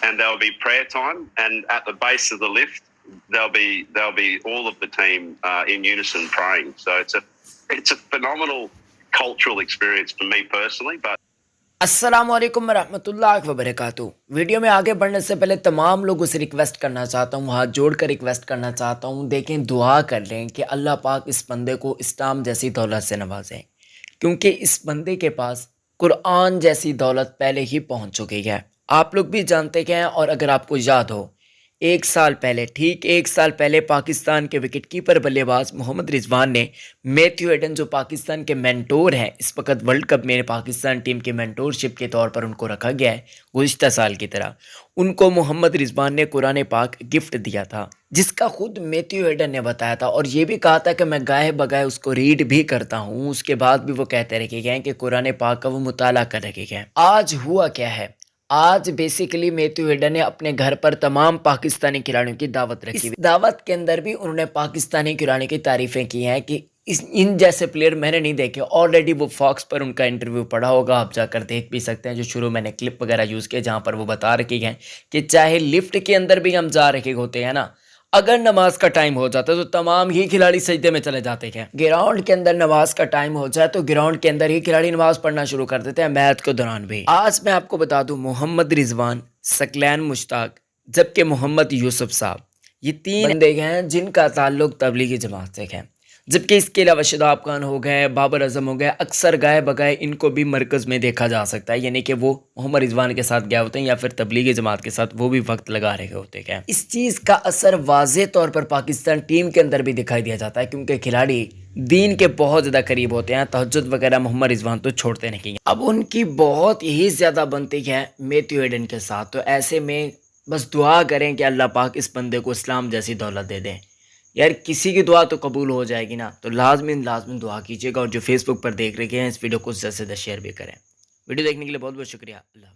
and there'll be prayer time, and at the base of the lift there'll be all of the team in unison praying. So it's a phenomenal cultural experience for me personally. But अस्सलाम वालेकुम रहमतुल्लाहि व बरकातुहू। Video में आगे बढ़ने से पहले तमाम लोगों से रिक्वेस्ट करना चाहता हूँ, हाथ जोड़ कर रिक्वेस्ट करना चाहता हूँ, देखें दुआ कर लें कि अल्लाह पाक इस बंदे को इस्लाम जैसी दौलत से नवाजें, क्योंकि इस बंदे के पास कुरान जैसी दौलत पहले ही पहुँच चुकी है। आप लोग भी जानते हैं, और अगर आपको याद हो, एक साल पहले पाकिस्तान के विकेट कीपर बल्लेबाज मोहम्मद रिजवान ने मैथ्यू हेडन, जो पाकिस्तान के मेंटोर हैं, इस वक्त वर्ल्ड कप में पाकिस्तान टीम के मेंटोरशिप के तौर पर उनको रखा गया है गुज़िश्ता साल की तरह, उनको मोहम्मद रिजवान ने कुरान पाक गिफ्ट दिया था, जिसका खुद मैथ्यू हेडन ने बताया था, और ये भी कहा था कि मैं गाए बगाए उसको रीड भी करता हूँ। उसके बाद भी वो कहते रखे गए कि कुरान पाक का वो मुताला कर रखे गए। आज हुआ क्या है, आज बेसिकली मैथ्यू हेडन ने अपने घर पर तमाम पाकिस्तानी खिलाड़ियों की दावत रखी। इस दावत के अंदर भी उन्होंने पाकिस्तानी खिलाड़ियों की तारीफ़ें की हैं कि इन जैसे प्लेयर मैंने नहीं देखे। ऑलरेडी वो फॉक्स पर उनका इंटरव्यू पड़ा होगा, आप जाकर देख भी सकते हैं, जो शुरू मैंने क्लिप वगैरह यूज़ किया, जहाँ पर वो बता रखे हैं कि चाहे लिफ्ट के अंदर भी हम जा रखे होते हैं ना, अगर नमाज का टाइम हो जाता है तो तमाम ही खिलाड़ी सजदे में चले जाते हैं। ग्राउंड के अंदर नमाज का टाइम हो जाए तो ग्राउंड के अंदर ही खिलाड़ी नमाज पढ़ना शुरू कर देते हैं, मैच के दौरान भी। आज मैं आपको बता दूं, मोहम्मद रिजवान, सकलैन मुश्ताक, जबकि मोहम्मद यूसुफ साहब, ये तीन बंदे हैं जिनका ताल्लुक तबलीगी जमात से है। जबकि इसके अलावा शादाब खान हो गए, बाबर आजम हो गए, अक्सर गाए बगाए इनको भी मरकज़ में देखा जा सकता है, यानी कि वो मोहम्मद रिजवान के साथ गए होते हैं या फिर तबलीगी जमात के साथ वो भी वक्त लगा रहे होते हैं। इस चीज़ का असर वाज़े तौर पर पाकिस्तान टीम के अंदर भी दिखाई दिया जाता है, क्योंकि खिलाड़ी दीन के बहुत ज़्यादा करीब होते हैं। तहज्जुद वगैरह मोहम्मद रिजवान तो छोड़ते नहीं। अब उनकी बहुत ही ज़्यादा बनती है मैथ्यू हेडन के साथ, तो ऐसे में बस दुआ करें कि अल्लाह पाक इस बंदे को इस्लाम जैसी दौलत दे दें। यार किसी की दुआ तो कबूल हो जाएगी ना, तो लाजमी दुआ कीजिएगा, और जो फेसबुक पर देख रहे हैं इस वीडियो को ज़्यादा से ज़्यादा शेयर भी करें। वीडियो देखने के लिए बहुत बहुत शुक्रिया। अल्लाह।